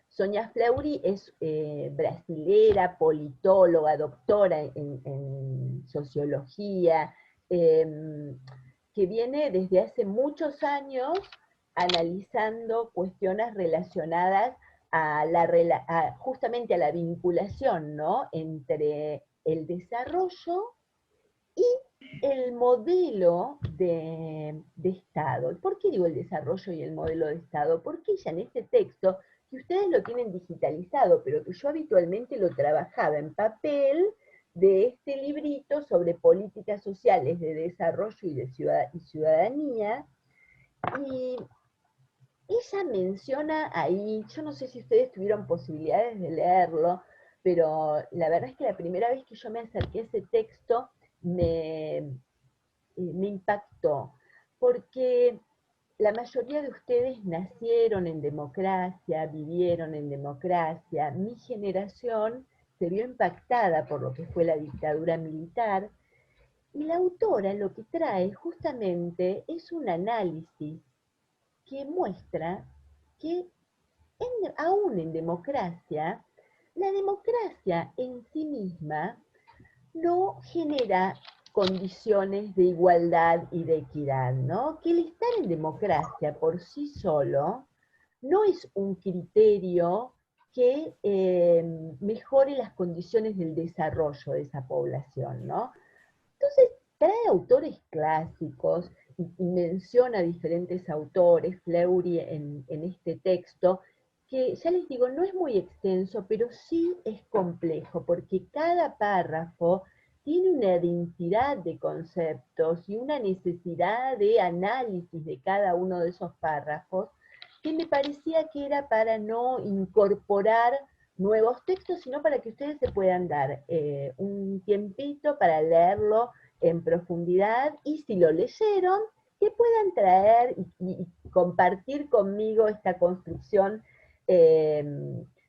Sonia Fleury es brasilera, politóloga, doctora en sociología, que viene desde hace muchos años analizando cuestiones relacionadas justamente a la vinculación, ¿no?, entre el desarrollo y el modelo de Estado. ¿Por qué digo el desarrollo y el modelo de Estado? Porque ella en este texto, que ustedes lo tienen digitalizado, pero que yo habitualmente lo trabajaba en papel, de este librito sobre políticas sociales de desarrollo y ciudadanía, y ella menciona ahí, yo no sé si ustedes tuvieron posibilidades de leerlo, pero la verdad es que la primera vez que yo me acerqué a ese texto me impactó, porque la mayoría de ustedes nacieron en democracia, vivieron en democracia. Mi generación se vio impactada por lo que fue la dictadura militar, y la autora lo que trae justamente es un análisis que muestra que aún en democracia, la democracia en sí misma no genera condiciones de igualdad y de equidad, ¿no? Que el estar en democracia por sí solo no es un criterio que mejore las condiciones del desarrollo de esa población, ¿no? Entonces, trae autores clásicos y menciona diferentes autores, Fleury en este texto, que ya les digo, no es muy extenso, pero sí es complejo, porque cada párrafo tiene una identidad de conceptos y una necesidad de análisis de cada uno de esos párrafos, que me parecía que era para no incorporar nuevos textos, sino para que ustedes se puedan dar un tiempito para leerlo en profundidad, y si lo leyeron, que puedan traer y compartir conmigo esta construcción eh,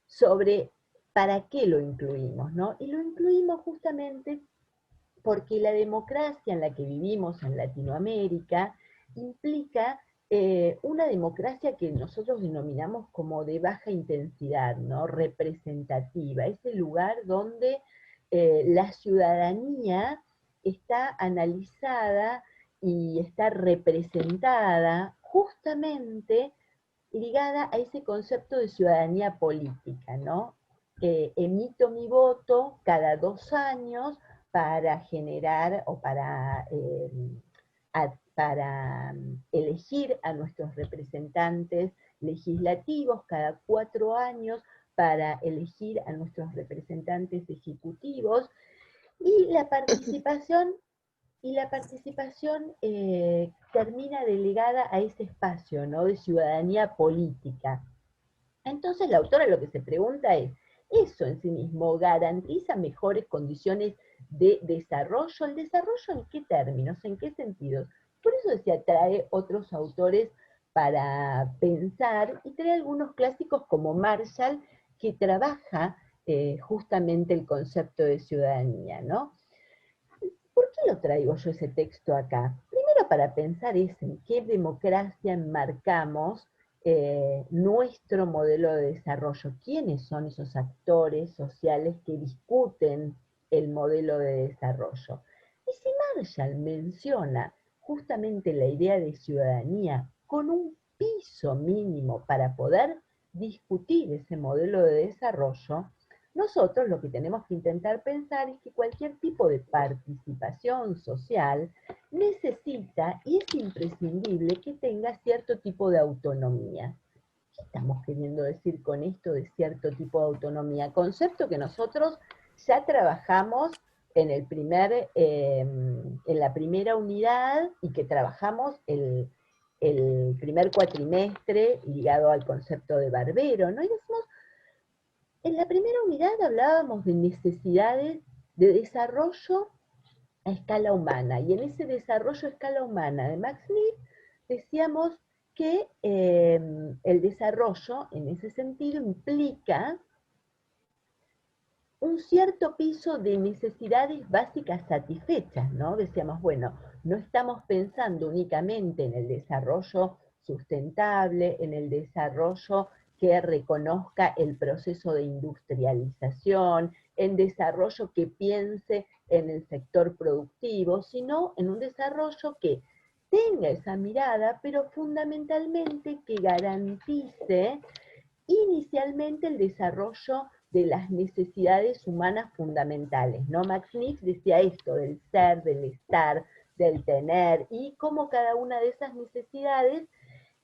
sobre para qué lo incluimos, ¿no? Y lo incluimos justamente porque la democracia en la que vivimos en Latinoamérica implica una democracia que nosotros denominamos como de baja intensidad, ¿no?, representativa, es el lugar donde la ciudadanía está analizada y está representada justamente ligada a ese concepto de ciudadanía política, ¿no? Emito mi voto cada 2 años para generar o para elegir a nuestros representantes legislativos, cada 4 años para elegir a nuestros representantes ejecutivos, y la participación termina delegada a ese espacio, ¿no?, de ciudadanía política. Entonces la autora lo que se pregunta es, ¿eso en sí mismo garantiza mejores condiciones de desarrollo? ¿El desarrollo en qué términos, en qué sentidos? Por eso se atrae otros autores para pensar, y trae algunos clásicos como Marshall, que trabaja justamente el concepto de ciudadanía, ¿no? ¿Por qué lo traigo yo ese texto acá? Primero para pensar en qué democracia enmarcamos nuestro modelo de desarrollo, quiénes son esos actores sociales que discuten el modelo de desarrollo. Y si Marshall menciona justamente la idea de ciudadanía con un piso mínimo para poder discutir ese modelo de desarrollo, nosotros lo que tenemos que intentar pensar es que cualquier tipo de participación social necesita y es imprescindible que tenga cierto tipo de autonomía. ¿Qué estamos queriendo decir con esto de cierto tipo de autonomía? Concepto que nosotros ya trabajamos en la primera unidad, y que trabajamos el primer cuatrimestre ligado al concepto de Barbero, ¿no? Y decimos, en la primera unidad hablábamos de necesidades de desarrollo a escala humana, y en ese desarrollo a escala humana de Max Neff decíamos que el desarrollo en ese sentido implica un cierto piso de necesidades básicas satisfechas, ¿no? Decíamos, bueno, no estamos pensando únicamente en el desarrollo sustentable, en el desarrollo que reconozca el proceso de industrialización, en desarrollo que piense en el sector productivo, sino en un desarrollo que tenga esa mirada, pero fundamentalmente que garantice inicialmente el desarrollo de las necesidades humanas fundamentales, ¿no? Max Nix decía esto del ser, del estar, del tener, y cómo cada una de esas necesidades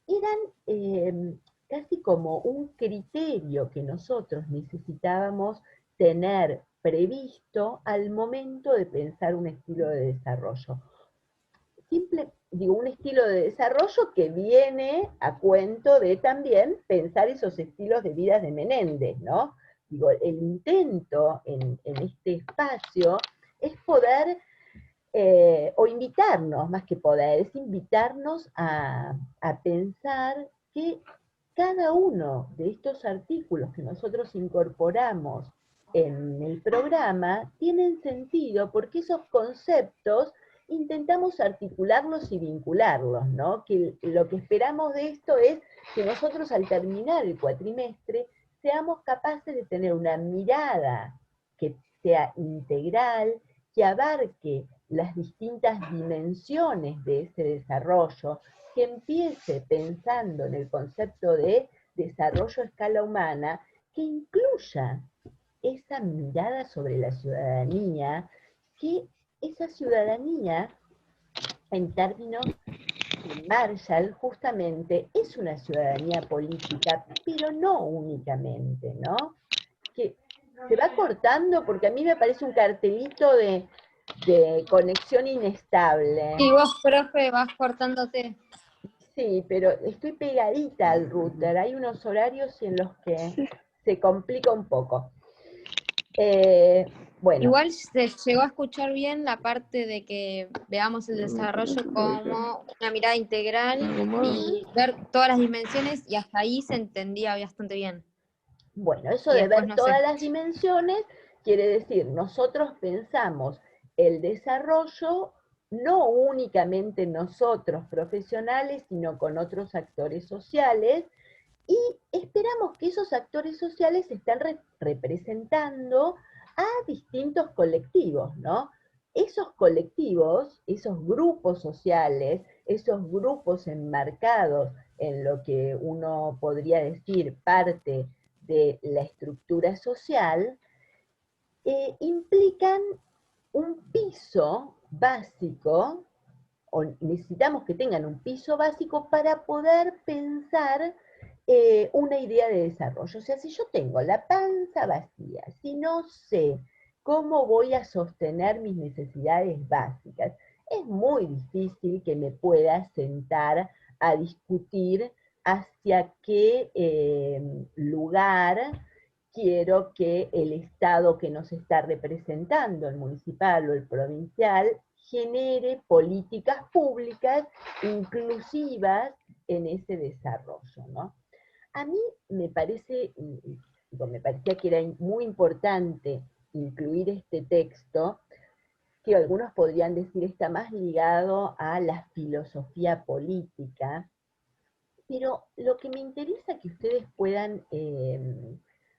eran casi como un criterio que nosotros necesitábamos tener previsto al momento de pensar un estilo de desarrollo. Digo, un estilo de desarrollo que viene a cuento de también pensar esos estilos de vida de Menéndez, ¿no? Digo, el intento en este espacio es poder, o invitarnos, más que poder, es invitarnos a pensar que cada uno de estos artículos que nosotros incorporamos en el programa tienen sentido porque esos conceptos intentamos articularlos y vincularlos, ¿no? Que lo que esperamos de esto es que nosotros al terminar el cuatrimestre seamos capaces de tener una mirada que sea integral, que abarque las distintas dimensiones de ese desarrollo, que empiece pensando en el concepto de desarrollo a escala humana, que incluya esa mirada sobre la ciudadanía, que esa ciudadanía, en términos de Marshall, justamente es una ciudadanía política, pero no únicamente, ¿no? Que se va cortando porque a mí me parece un cartelito de conexión inestable. Y vos, profe, vas cortándote. Sí, pero estoy pegadita al router. Hay unos horarios en los que se complica un poco. Bueno, Igual se llegó a escuchar bien la parte de que veamos el desarrollo como una mirada integral y ver todas las dimensiones, y hasta ahí se entendía bastante bien. bueno, eso Y de después ver no todas sé. las dimensiones quiere decir, nosotros pensamos el desarrollo no únicamente nosotros profesionales, sino con otros actores sociales, y esperamos que esos actores sociales estén representando a distintos colectivos, ¿no? Esos colectivos, esos grupos sociales, esos grupos enmarcados en lo que uno podría decir parte de la estructura social, implican un piso básico, o necesitamos que tengan un piso básico para poder pensar una idea de desarrollo. O sea, si yo tengo la panza vacía, si no sé cómo voy a sostener mis necesidades básicas, es muy difícil que me pueda sentar a discutir hacia qué lugar quiero que el Estado que nos está representando, el municipal o el provincial, genere políticas públicas inclusivas en ese desarrollo, ¿no? A mí me parece, me parecía que era muy importante incluir este texto, que algunos podrían decir está más ligado a la filosofía política, pero lo que me interesa que ustedes puedan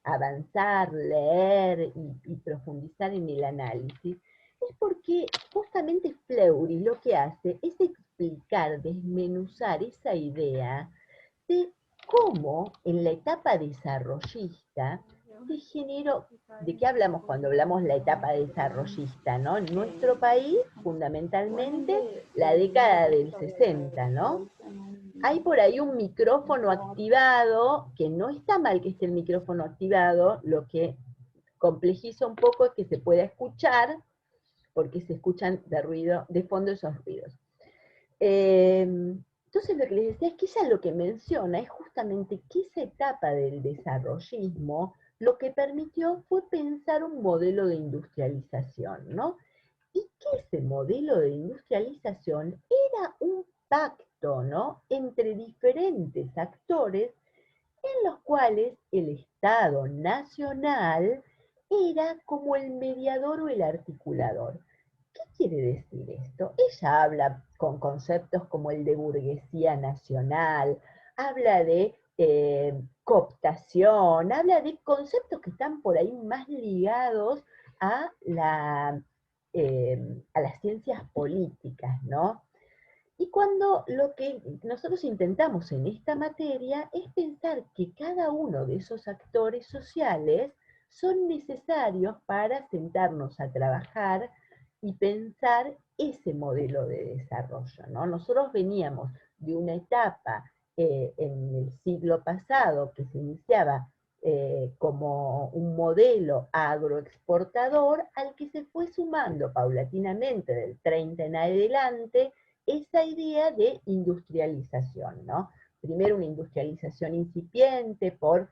avanzar, leer y profundizar en el análisis es porque justamente Fleury lo que hace es explicar, desmenuzar esa idea de cómo en la etapa desarrollista se generó, ¿de qué hablamos cuando hablamos la etapa desarrollista, no? En nuestro país, fundamentalmente, la década del 60, ¿no? Hay por ahí un micrófono activado, que no está mal que esté el micrófono activado, lo que complejiza un poco es que se pueda escuchar, porque se escuchan de ruido, de fondo esos ruidos. Entonces lo que les decía es que ella lo que menciona es justamente que esa etapa del desarrollismo lo que permitió fue pensar un modelo de industrialización, ¿no? Y que ese modelo de industrialización era un pacto, ¿no?, entre diferentes actores en los cuales el Estado nacional era como el mediador o el articulador. ¿Qué quiere decir esto? Ella habla con conceptos como el de burguesía nacional, habla de cooptación, habla de conceptos que están por ahí más ligados a las ciencias políticas, ¿no? Y cuando lo que nosotros intentamos en esta materia es pensar que cada uno de esos actores sociales son necesarios para sentarnos a trabajar y pensar ese modelo de desarrollo, ¿no? Nosotros veníamos de una etapa en el siglo pasado que se iniciaba como un modelo agroexportador al que se fue sumando paulatinamente del 30 en adelante esa idea de industrialización, ¿no? Primero una industrialización incipiente por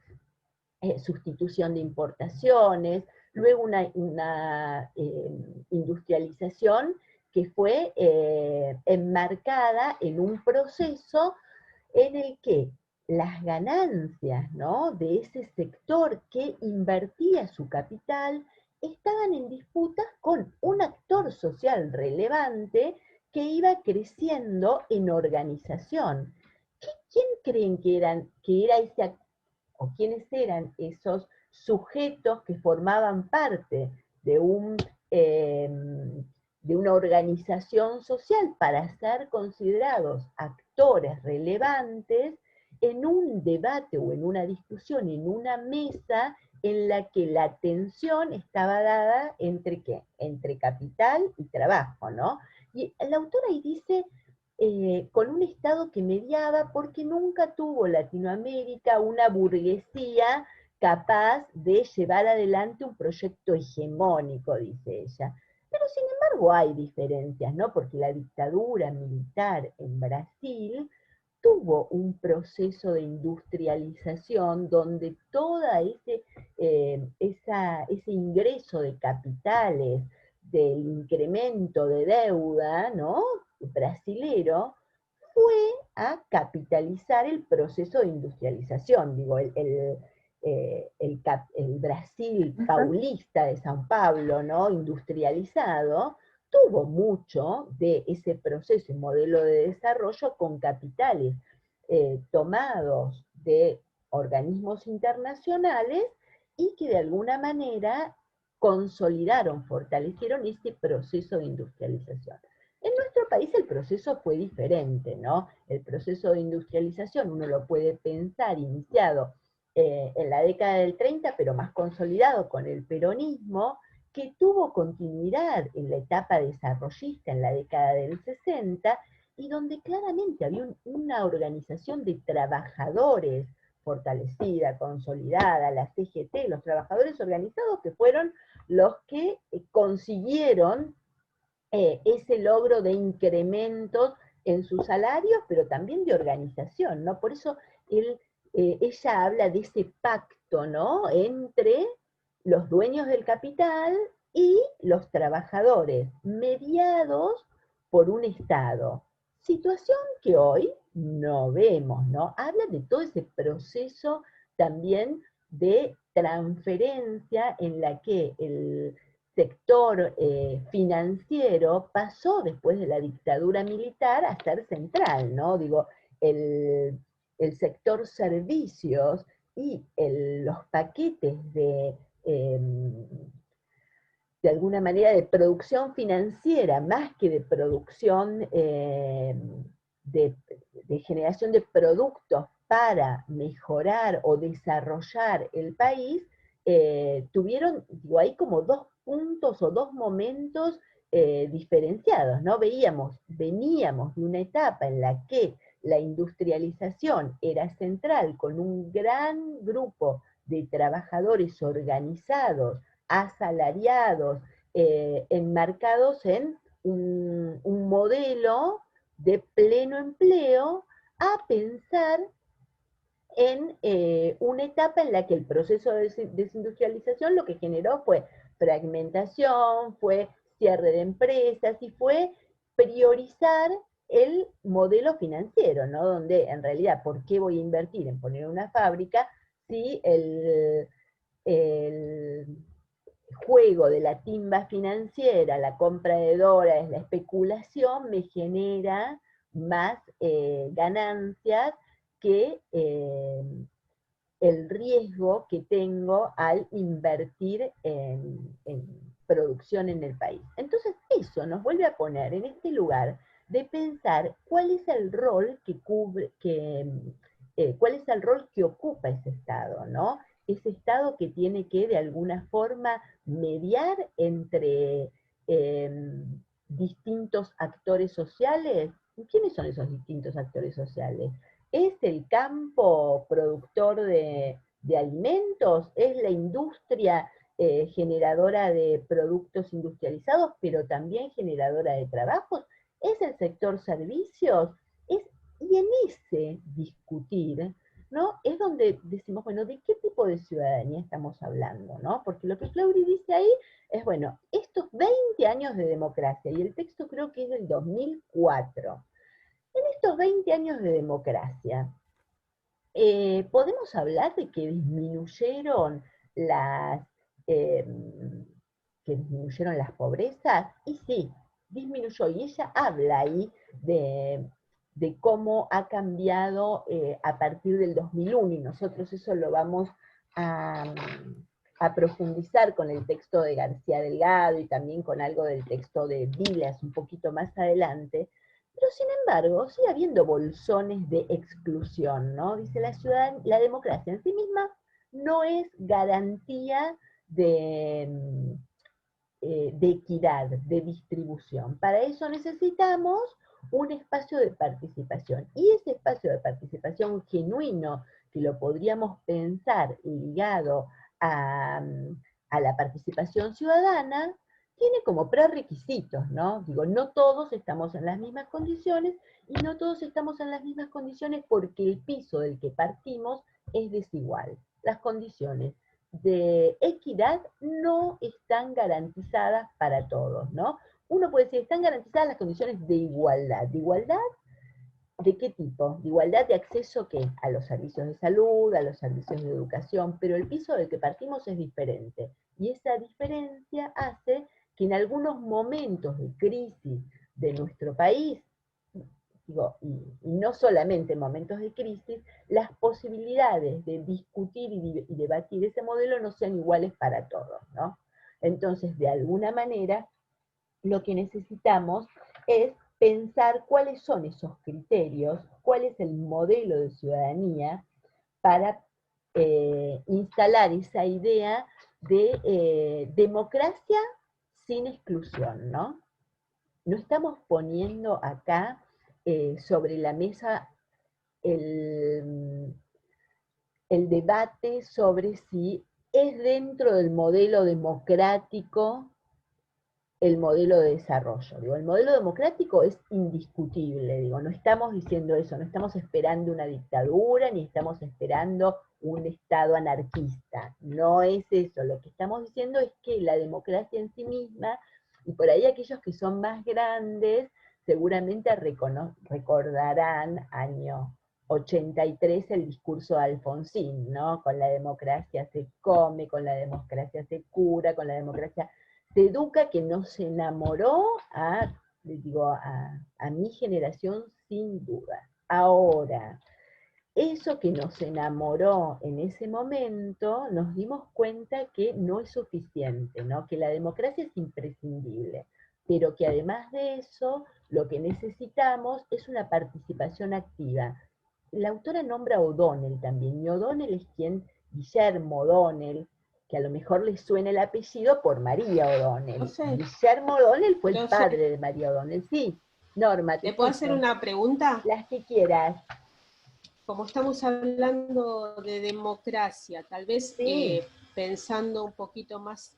sustitución de importaciones, luego una industrialización que fue enmarcada en un proceso en el que las ganancias, ¿no?, de ese sector que invertía su capital estaban en disputas con un actor social relevante que iba creciendo en organización. ¿Quién creen que era ese, o quiénes eran esos sujetos que formaban parte de eh, de una organización social para ser considerados actores relevantes en un debate o en una discusión, en una mesa en la que la atención estaba dada entre qué? Entre capital y trabajo, ¿no? Y el autor ahí dice, con un Estado que mediaba porque nunca tuvo Latinoamérica una burguesía capaz de llevar adelante un proyecto hegemónico, dice ella. Pero sin embargo hay diferencias, ¿no? Porque la dictadura militar en Brasil tuvo un proceso de industrialización donde todo ese ingreso de capitales, del incremento de deuda, ¿no?, brasilero, fue a capitalizar el proceso de industrialización. Digo, el Brasil paulista de San Pablo, ¿no?, industrializado, tuvo mucho de ese proceso y modelo de desarrollo con capitales tomados de organismos internacionales y que de alguna manera consolidaron, fortalecieron ese proceso de industrialización. En nuestro país el proceso fue diferente, ¿no? El proceso de industrialización uno lo puede pensar iniciado en la década del 30, pero más consolidado con el peronismo, que tuvo continuidad en la etapa desarrollista en la década del 60, y donde claramente había una organización de trabajadores fortalecida, consolidada, la CGT, los trabajadores organizados, que fueron los que consiguieron ese logro de incrementos en sus salarios, pero también de organización, ¿no? Por eso ella habla de ese pacto, ¿no?, entre los dueños del capital y los trabajadores, mediados por un Estado. Situación que hoy no vemos, ¿no? Habla de todo ese proceso también de transferencia en la que el sector financiero pasó después de la dictadura militar a ser central, ¿no? Digo, el sector servicios y los paquetes de alguna manera de producción financiera, más que de producción de generación de productos para mejorar o desarrollar el país, tuvieron, digo, ahí como dos puntos o dos momentos diferenciados, ¿no? Veníamos de una etapa en la que la industrialización era central, con un gran grupo de trabajadores organizados, asalariados, enmarcados en un modelo de pleno empleo, a pensar en una etapa en la que el proceso de desindustrialización lo que generó fue fragmentación, fue cierre de empresas y fue priorizar el modelo financiero, ¿no? Donde en realidad, ¿por qué voy a invertir en poner una fábrica si el juego de la timba financiera, la compra de dólares, la especulación me genera más ganancias que el riesgo que tengo al invertir en producción en el país. Entonces eso nos vuelve a poner en este lugar de pensar cuál es el rol cuál es el rol que ocupa ese Estado, ¿no? Ese Estado que tiene que de alguna forma mediar entre distintos actores sociales. ¿Quiénes son esos distintos actores sociales? ¿Es el campo productor de alimentos? ¿Es la industria generadora de productos industrializados, pero también generadora de trabajos? ¿Es el sector servicios? Y en ese discutir, ¿no? Es donde decimos, bueno, ¿de qué tipo de ciudadanía estamos hablando, ¿no? Porque lo que Claudia dice ahí es, bueno, estos 20 años de democracia, y el texto creo que es del 2004, en estos 20 años de democracia, podemos hablar de que disminuyeron eh, las pobrezas, y sí, disminuyó, y ella habla ahí de cómo ha cambiado a partir del 2001, y nosotros eso lo vamos a, a profundizar con el texto de García Delgado y también con algo del texto de Vilas un poquito más adelante. Pero sin embargo, sigue habiendo bolsones de exclusión, ¿no? Dice la democracia en sí misma no es garantía de equidad, de distribución. Para eso necesitamos un espacio de participación. Y ese espacio de participación genuino, que lo podríamos pensar ligado a, a la participación ciudadana, tiene como prerequisitos, ¿no? Digo, no todos estamos en las mismas condiciones, y no todos estamos en las mismas condiciones porque el piso del que partimos es desigual. Las condiciones de equidad no están garantizadas para todos, ¿no? Uno puede decir, están garantizadas las condiciones de igualdad. ¿De igualdad de qué tipo? De igualdad de acceso, ¿qué? A los servicios de salud, a los servicios de educación, pero el piso del que partimos es diferente. Y esa diferencia hace que en algunos momentos de crisis de nuestro país, digo, y no solamente en momentos de crisis, las posibilidades de discutir y debatir ese modelo no sean iguales para todos, ¿no? Entonces, de alguna manera, lo que necesitamos es pensar cuáles son esos criterios, cuál es el modelo de ciudadanía para instalar esa idea de democracia sin exclusión, ¿no? No estamos poniendo acá sobre la mesa el, el debate sobre si es dentro del modelo democrático el modelo de desarrollo. Digo, el modelo democrático es indiscutible, digo, no estamos diciendo eso, no estamos esperando una dictadura, ni estamos esperando un Estado anarquista, no es eso, lo que estamos diciendo es que la democracia en sí misma, y por ahí aquellos que son más grandes, seguramente recordarán año 83 el discurso de Alfonsín, ¿no? Con la democracia se come, con la democracia se cura, con la democracia se educa, que no se enamoró a mi generación sin duda. Ahora, eso que nos enamoró en ese momento, nos dimos cuenta que no es suficiente, ¿no? Que la democracia es imprescindible, pero que además de eso, lo que necesitamos es una participación activa. La autora nombra a O'Donnell también, y O'Donnell es Guillermo O'Donnell, que a lo mejor les suena el apellido por María O'Donnell. Guillermo O'Donnell fue el padre de María O'Donnell. Sí, Norma, ¿te puedo hacer una pregunta? Las que quieras. Como estamos hablando de democracia, tal vez sí. Pensando un poquito más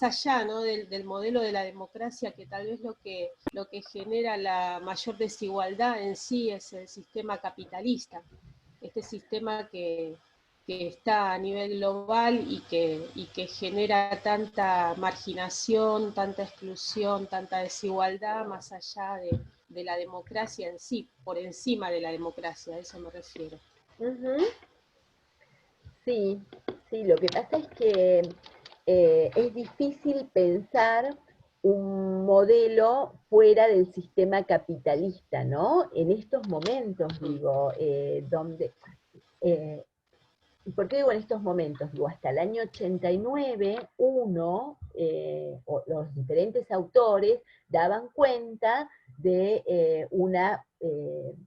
allá, ¿no? del modelo de la democracia, que tal vez lo que genera la mayor desigualdad en sí es el sistema capitalista, este sistema que está a nivel global y que genera tanta marginación, tanta exclusión, tanta desigualdad, más allá de la democracia en sí, por encima de la democracia, a eso me refiero. Sí, lo que pasa es que es difícil pensar un modelo fuera del sistema capitalista, ¿no? En estos momentos, digo, donde... ¿Y por qué digo en estos momentos? Digo, hasta el año 89, o los diferentes autores daban cuenta de una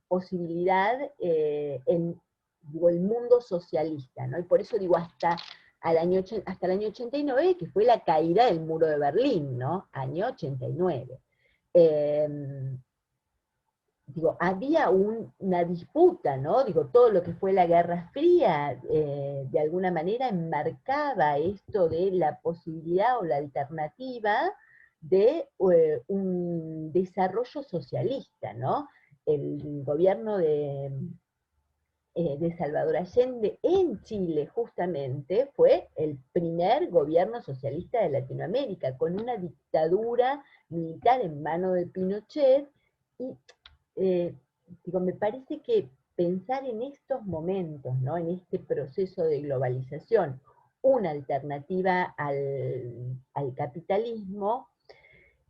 posibilidad en, digo, el mundo socialista, ¿no? Y por eso digo hasta el año 89, que fue la caída del muro de Berlín, ¿no? Año 89. Digo, había una disputa, ¿no? Digo, todo lo que fue la Guerra Fría, de alguna manera enmarcaba esto de la posibilidad o la alternativa de un desarrollo socialista, ¿no? El gobierno de Salvador Allende en Chile, justamente, fue el primer gobierno socialista de Latinoamérica, con una dictadura militar en mano de Pinochet, y eh, digo, me parece que pensar en estos momentos, ¿no? En este proceso de globalización, una alternativa al capitalismo,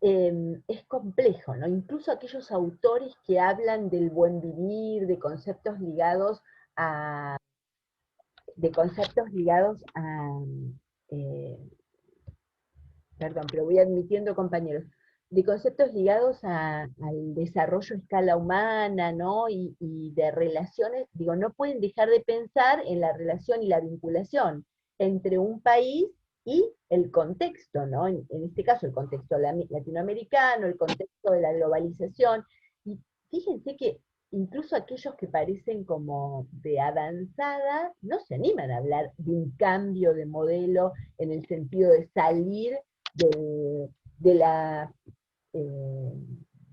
es complejo, ¿no? Incluso aquellos autores que hablan del buen vivir, de conceptos ligados a, de conceptos ligados a, eh, perdón, pero voy admitiendo, compañeros, de conceptos ligados al desarrollo a escala humana, ¿no? Y de relaciones, digo, no pueden dejar de pensar en la relación y la vinculación entre un país y el contexto, ¿no? En este caso, el contexto latinoamericano, el contexto de la globalización. Y fíjense que incluso aquellos que parecen como de avanzada, no se animan a hablar de un cambio de modelo en el sentido de salir de, de la, eh,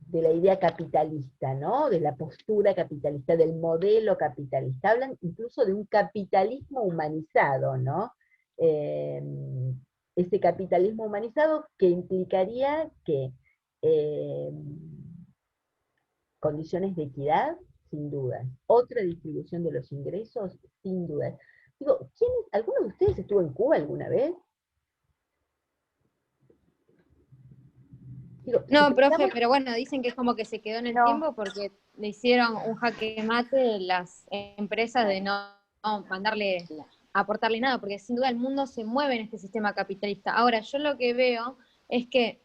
de la idea capitalista, ¿no? De la postura capitalista, del modelo capitalista. Hablan incluso de un capitalismo humanizado, ¿no? Eh, ese capitalismo humanizado que implicaría que eh, condiciones de equidad, sin duda. Otra distribución de los ingresos, sin duda. Digo, ¿alguno de ustedes estuvo en Cuba alguna vez? Digo, si No, profe, pensamos, pero bueno, dicen que es como que se quedó en el no, tiempo porque le hicieron un jaque mate las empresas de no mandarle, aportarle nada, porque sin duda el mundo se mueve en este sistema capitalista. Ahora, yo lo que veo es que,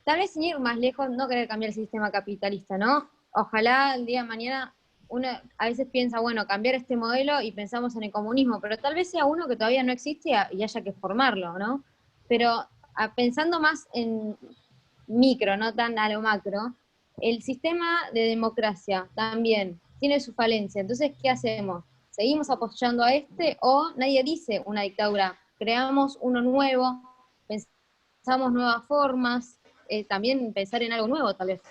tal vez sin ir más lejos, no querer cambiar el sistema capitalista, ¿no? Ojalá el día de mañana uno a veces piensa, bueno, cambiar este modelo y pensamos en el comunismo, pero tal vez sea uno que todavía no existe y haya que formarlo, ¿no? Pero pensando más en micro, no tan a lo macro, el sistema de democracia también tiene su falencia. Entonces, ¿qué hacemos? ¿Seguimos apoyando a este o nadie dice una dictadura? Creamos uno nuevo, pensamos nuevas formas, también pensar en algo nuevo tal vez.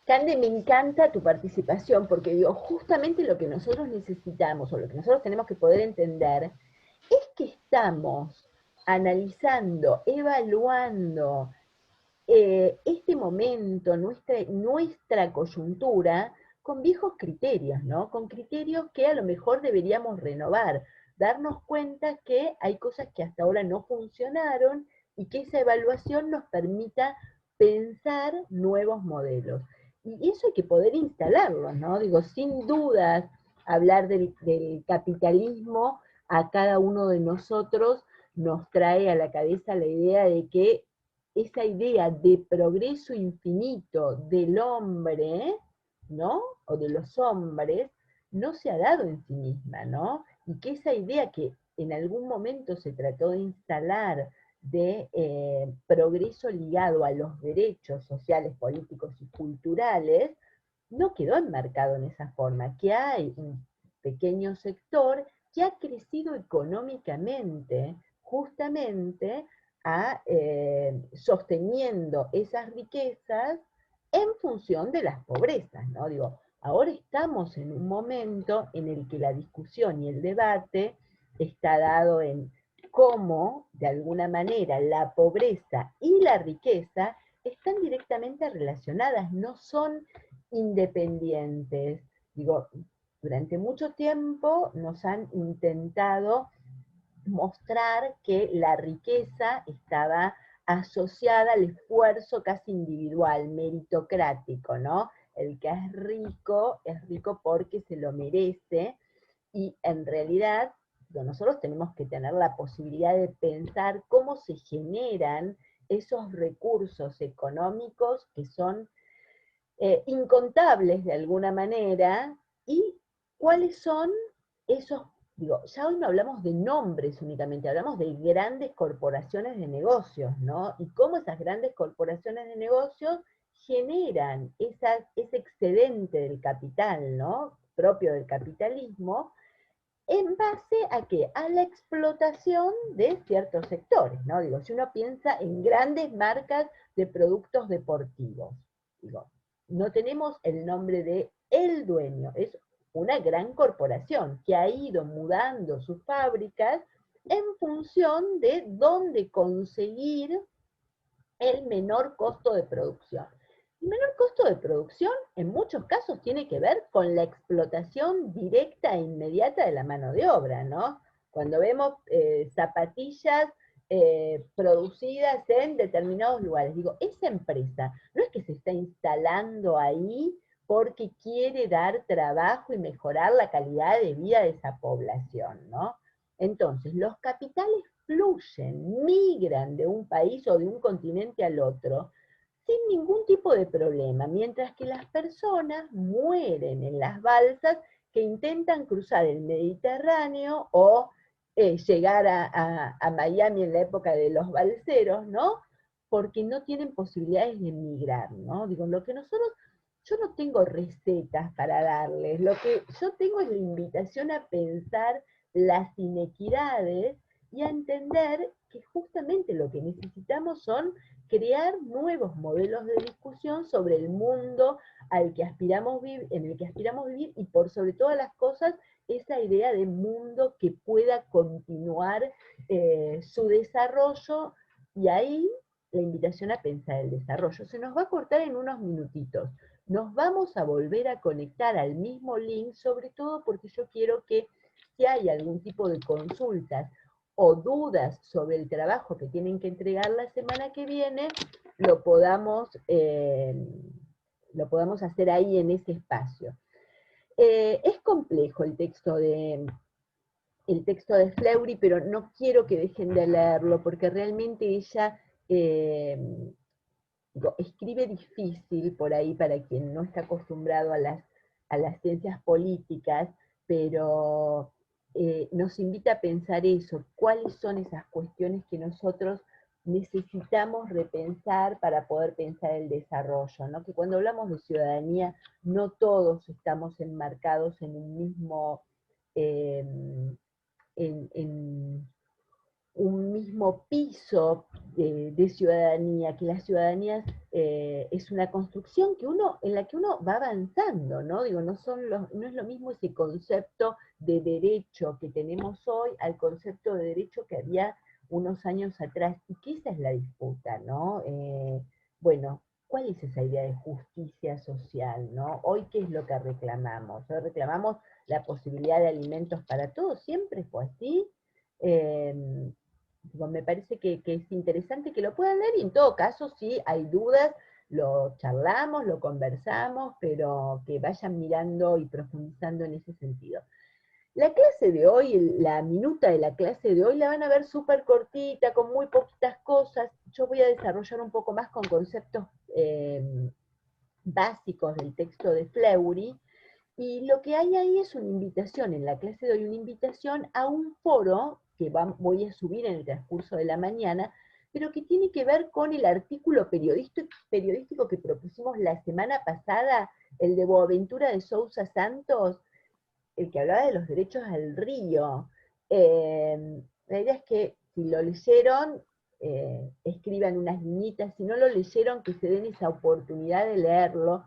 Cande, me encanta tu participación, porque digo, justamente lo que nosotros necesitamos, o lo que nosotros tenemos que poder entender, es que estamos analizando, evaluando este momento, nuestra coyuntura, con viejos criterios, ¿no? Con criterios que a lo mejor deberíamos renovar, darnos cuenta que hay cosas que hasta ahora no funcionaron y que esa evaluación nos permita pensar nuevos modelos. Y eso hay que poder instalarlo, ¿no? Digo, sin dudas, hablar del capitalismo a cada uno de nosotros nos trae a la cabeza la idea de que esa idea de progreso infinito del hombre, ¿no? O de los hombres, no se ha dado en sí misma, ¿no? Y que esa idea que en algún momento se trató de instalar de progreso ligado a los derechos sociales, políticos y culturales, no quedó enmarcado en esa forma, que hay un pequeño sector que ha crecido económicamente justamente sosteniendo esas riquezas en función de las pobrezas, ¿no? Digo, ahora estamos en un momento en el que la discusión y el debate está dado en cómo, de alguna manera, la pobreza y la riqueza están directamente relacionadas, no son independientes. Digo, durante mucho tiempo nos han intentado mostrar que la riqueza estaba asociada al esfuerzo casi individual, meritocrático, ¿no? El que es rico porque se lo merece, y en realidad nosotros tenemos que tener la posibilidad de pensar cómo se generan esos recursos económicos que son incontables de alguna manera, y cuáles son esos, digo, ya hoy no hablamos de nombres únicamente, hablamos de grandes corporaciones de negocios, ¿no? Y cómo esas grandes corporaciones de negocios generan ese excedente del capital, ¿no? Propio del capitalismo, en base a qué? A la explotación de ciertos sectores, ¿no? Digo, si uno piensa en grandes marcas de productos deportivos, digo, no tenemos el nombre de el dueño, es una gran corporación que ha ido mudando sus fábricas en función de dónde conseguir el menor costo de producción. El menor costo de producción en muchos casos tiene que ver con la explotación directa e inmediata de la mano de obra, ¿no? Cuando vemos zapatillas producidas en determinados lugares, digo, esa empresa no es que se está instalando ahí porque quiere dar trabajo y mejorar la calidad de vida de esa población, ¿no? Entonces, los capitales fluyen, migran de un país o de un continente al otro sin ningún tipo de problema, mientras que las personas mueren en las balsas que intentan cruzar el Mediterráneo o llegar a Miami en la época de los balseros, ¿no? Porque no tienen posibilidades de migrar, ¿no? Digo, lo que nosotros, yo no tengo recetas para darles, lo que yo tengo es la invitación a pensar las inequidades y a entender que justamente lo que necesitamos son crear nuevos modelos de discusión sobre el mundo al que aspiramos en el que aspiramos vivir, y por sobre todas las cosas, esa idea de mundo que pueda continuar su desarrollo, y ahí la invitación a pensar el desarrollo. Se nos va a cortar en unos minutitos. Nos vamos a volver a conectar al mismo link, sobre todo porque yo quiero que si hay algún tipo de consultas o dudas sobre el trabajo que tienen que entregar la semana que viene, lo podamos hacer ahí en ese espacio. Es complejo el texto de Fleury, pero no quiero que dejen de leerlo, porque realmente ella escribe difícil por ahí para quien no está acostumbrado a las ciencias políticas, pero nos invita a pensar eso, cuáles son esas cuestiones que nosotros necesitamos repensar para poder pensar el desarrollo, ¿no? Que cuando hablamos de ciudadanía, no todos estamos enmarcados en un mismo, en un mismo piso de ciudadanía, que la ciudadanía es una construcción en la que uno va avanzando, ¿no? Digo, no es lo mismo ese concepto de derecho que tenemos hoy al concepto de derecho que había unos años atrás, y que esa es la disputa, ¿no? Bueno, ¿cuál es esa idea de justicia social, ¿no? Hoy, ¿qué es lo que reclamamos? Hoy reclamamos la posibilidad de alimentos para todos, siempre fue así. Me parece que es interesante que lo puedan leer, y en todo caso, si hay dudas, lo charlamos, lo conversamos, pero que vayan mirando y profundizando en ese sentido. La clase de hoy, la minuta de la clase de hoy, la van a ver súper cortita, con muy poquitas cosas. Yo voy a desarrollar un poco más con conceptos básicos del texto de Fleury, y lo que hay ahí es una invitación, en la clase de hoy, una invitación a un foro que voy a subir en el transcurso de la mañana, pero que tiene que ver con el artículo periodístico que propusimos la semana pasada, el de Boaventura de Sousa Santos, el que hablaba de los derechos al río. La idea es que si lo leyeron, escriban unas liñitas, si no lo leyeron, que se den esa oportunidad de leerlo.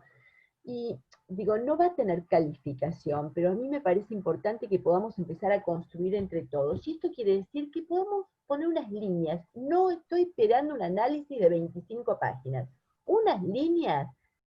Y digo, no va a tener calificación, pero a mí me parece importante que podamos empezar a construir entre todos. Y esto quiere decir que podamos poner unas líneas. No estoy esperando un análisis de 25 páginas. Unas líneas